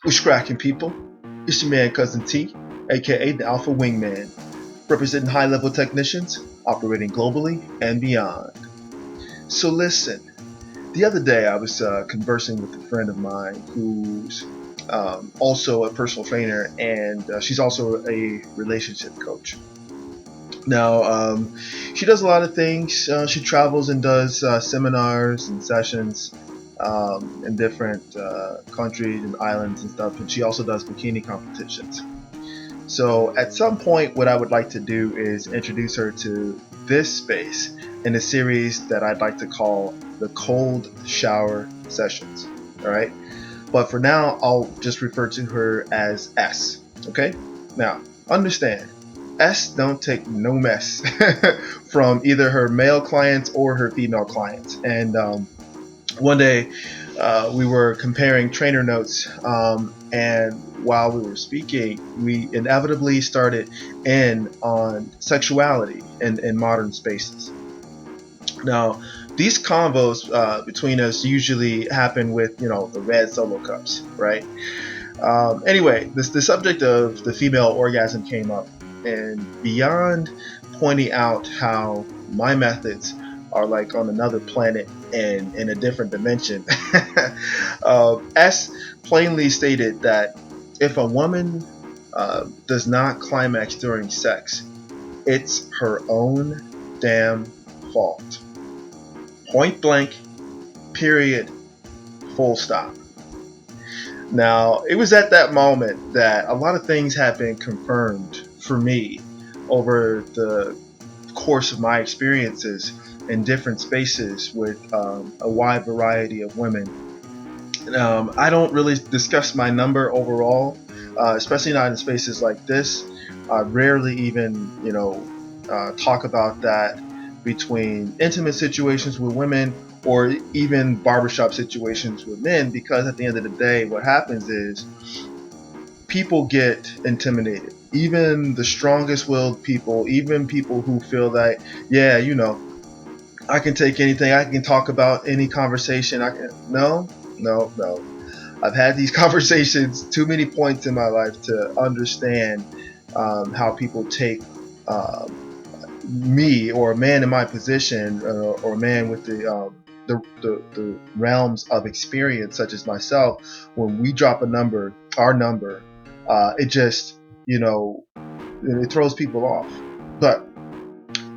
What's cracking, people? It's your man Cousin T, aka the Alpha Wingman, representing high-level technicians operating globally and beyond. So listen, the other day I was conversing with a friend of mine who's also a personal trainer, and she's also a relationship coach. Now, she does a lot of things. She travels and does seminars and sessions in different countries and islands and stuff, and she also does bikini competitions. So at some point, what I would like to do is introduce her to this space in a series that I'd like to call the Cold Shower Sessions. All right. But for now, I'll just refer to her as S. Okay. Now, understand, S don't take no mess from either her male clients or her female clients. And one day, we were comparing trainer notes, and while we were speaking, we inevitably started in on sexuality in modern spaces. Now, these convos between us usually happen with, the red solo cups, right? Anyway, the subject of the female orgasm came up, and beyond pointing out how my methods are like on another planet and in a different dimension, S plainly stated that if a woman does not climax during sex, it's her own damn fault. Point blank, period, full stop. Now, it was at that moment that a lot of things have been confirmed for me over the course of my experiences in different spaces with a wide variety of women. I don't really discuss my number overall, especially not in spaces like this. I rarely even, talk about that between intimate situations with women or even barbershop situations with men, because at the end of the day, what happens is people get intimidated. Even the strongest willed people, even people who feel that, yeah, I can take anything, I can talk about any conversation. No, no, no. I've had these conversations too many points in my life to understand how people take me or a man in my position, or a man with the realms of experience such as myself. When we drop our number, it just, it throws people off. But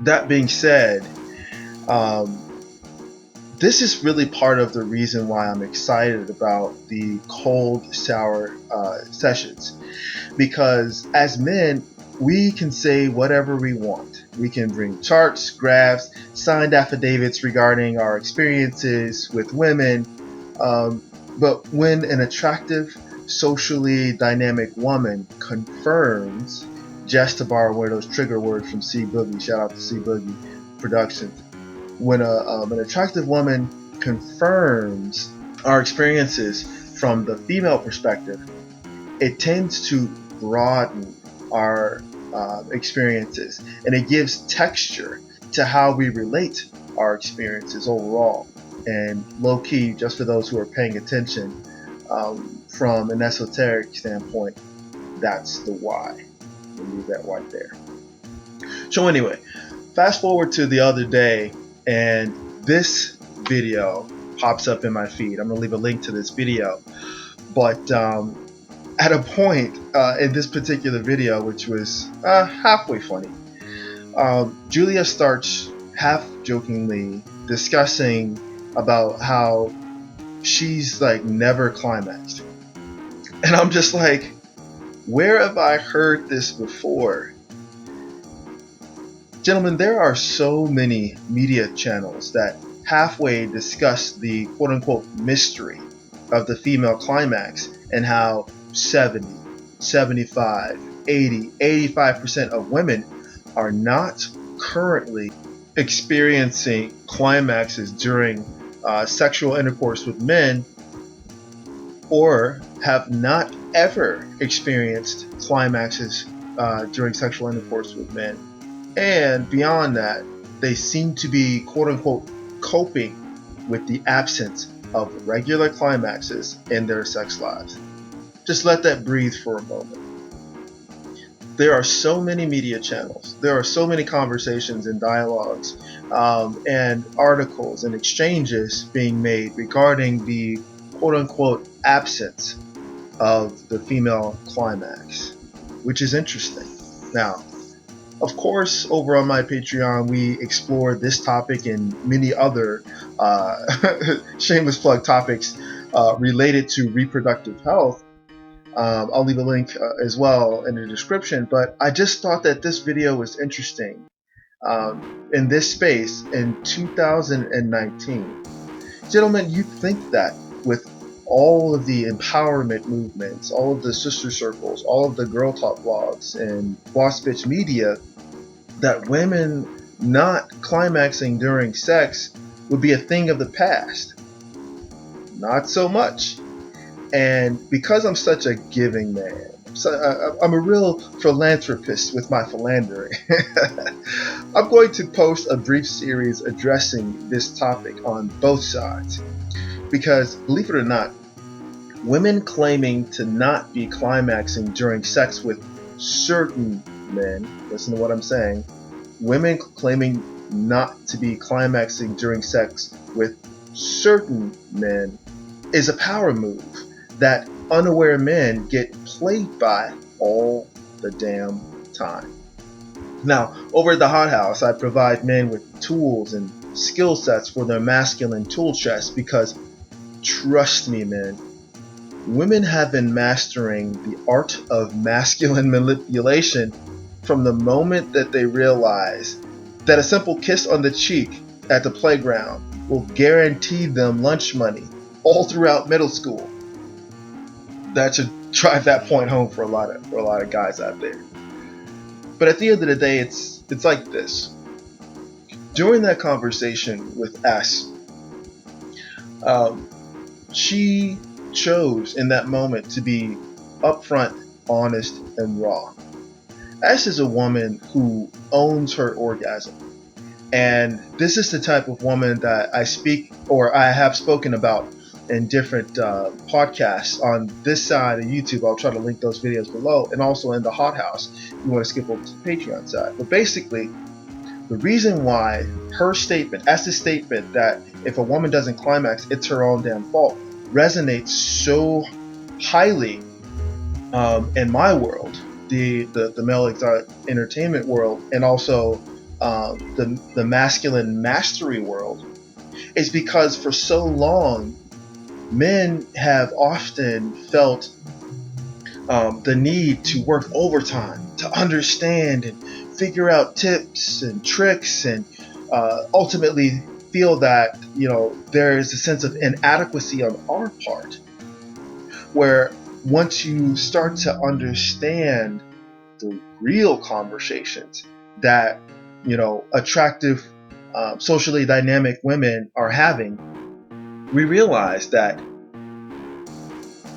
that being said, this is really part of the reason why I'm excited about the cold shower sessions, because as men, we can say whatever we want. We can bring charts, graphs, signed affidavits regarding our experiences with women, but when an attractive, socially dynamic woman confirms, just to borrow one of those trigger words from C Boogie, shout out to C Boogie Productions, when an attractive woman confirms our experiences from the female perspective, it tends to broaden our experiences, and it gives texture to how we relate our experiences overall. And low key, just for those who are paying attention, from an esoteric standpoint, that's the why. We'll leave that right there. So anyway, fast forward to the other day, and this video pops up in my feed. I'm gonna leave a link to this video, but at a point in this particular video, which was halfway funny, Julia starts half jokingly discussing about how she's like never climaxed, and I'm just like, where have I heard this before? Gentlemen, there are so many media channels that halfway discuss the quote-unquote mystery of the female climax, and how 70, 75, 80, 85% of women are not currently experiencing climaxes during sexual intercourse with men, or have not ever experienced climaxes during sexual intercourse with men. And beyond that, they seem to be quote-unquote coping with the absence of regular climaxes in their sex lives. Just let that breathe for a moment. There are so many media channels. There are so many conversations and dialogues and articles and exchanges being made regarding the quote-unquote absence of the female climax, which is interesting. Now, of course, over on my Patreon, we explore this topic and many other uh, shameless plug topics related to reproductive health. I'll leave a link as well in the description, but I just thought that this video was interesting in this space in 2019. Gentlemen, you'd think that with all of the empowerment movements, all of the sister circles, all of the girl talk blogs and boss bitch media, that women not climaxing during sex would be a thing of the past. Not so much. And because I'm such a giving man, I'm a real philanthropist with my philandering, I'm going to post a brief series addressing this topic on both sides. Because, believe it or not, women claiming to not be climaxing during sex with certain men, listen to what I'm saying, women claiming not to be climaxing during sex with certain men is a power move that unaware men get played by all the damn time. Now, over at the Hot House, I provide men with tools and skill sets for their masculine tool chest because, trust me, men, women have been mastering the art of masculine manipulation from the moment that they realize that a simple kiss on the cheek at the playground will guarantee them lunch money all throughout middle school. That should drive that point home for a lot of guys out there. But at the end of the day, it's like this. During that conversation with S, she chose in that moment to be upfront, honest, and raw. S is a woman who owns her orgasm. And this is the type of woman that I speak, or I have spoken about in different podcasts on this side of YouTube. I'll try to link those videos below, and also in the Hot House if you want to skip over to the Patreon side. But basically, the reason why her statement, S's statement that if a woman doesn't climax, it's her own damn fault, resonates so highly in my world, the male exotic entertainment world, and also the masculine mastery world, is because for so long men have often felt the need to work overtime to understand and figure out tips and tricks, and ultimately feel that there is a sense of inadequacy on our part, where once you start to understand the real conversations that attractive socially dynamic women are having, we realize that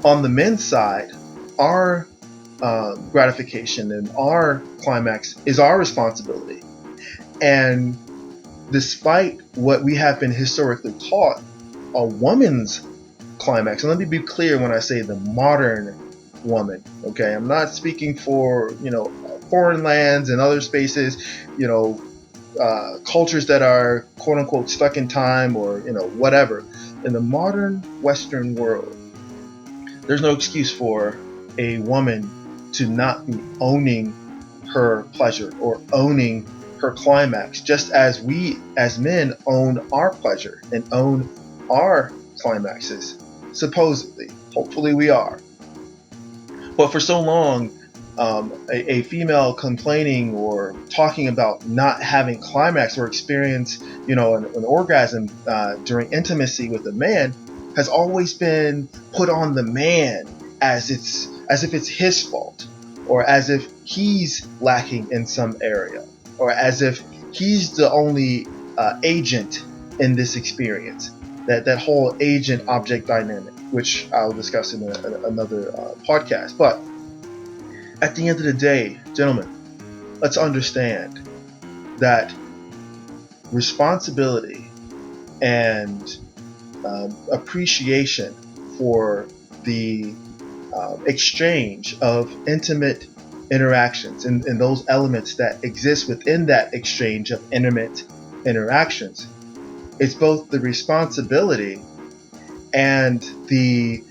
on the men's side, our gratification and our climax is our responsibility. And despite what we have been historically taught, a woman's climax, and let me be clear when I say the modern woman, okay? I'm not speaking for, foreign lands and other spaces, cultures that are quote unquote stuck in time, or, whatever. In the modern Western world, there's no excuse for a woman to not be owning her pleasure or owning her climax, just as we as men own our pleasure and own our climaxes. Supposedly, hopefully we are. But for so long, a female complaining or talking about not having climax or experience, an orgasm during intimacy with a man has always been put on the man as if it's his fault, or as if he's lacking in some area, or as if he's the only agent in this experience. That whole agent object dynamic, which I'll discuss in another podcast. But at the end of the day, gentlemen, let's understand that responsibility and appreciation for the exchange of intimate interactions and those elements that exist within that exchange of intimate interactions. It's both the responsibility and the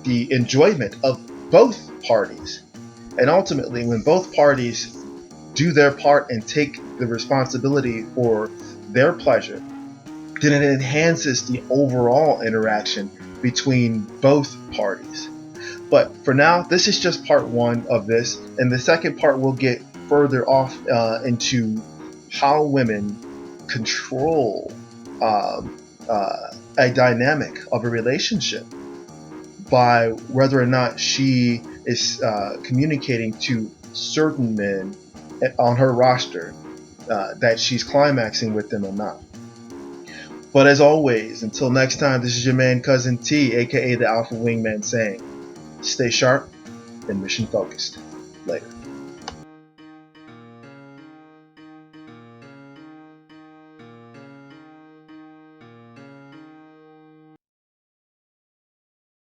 enjoyment of both parties. And ultimately, when both parties do their part and take the responsibility for their pleasure, then it enhances the overall interaction between both parties. But for now, this is just part one of this. And the second part, we'll get further off into how women control a dynamic of a relationship by whether or not she is communicating to certain men on her roster that she's climaxing with them or not. But as always, until next time, this is your man Cousin T, aka the Alpha Wingman, saying, stay sharp and mission focused. Later.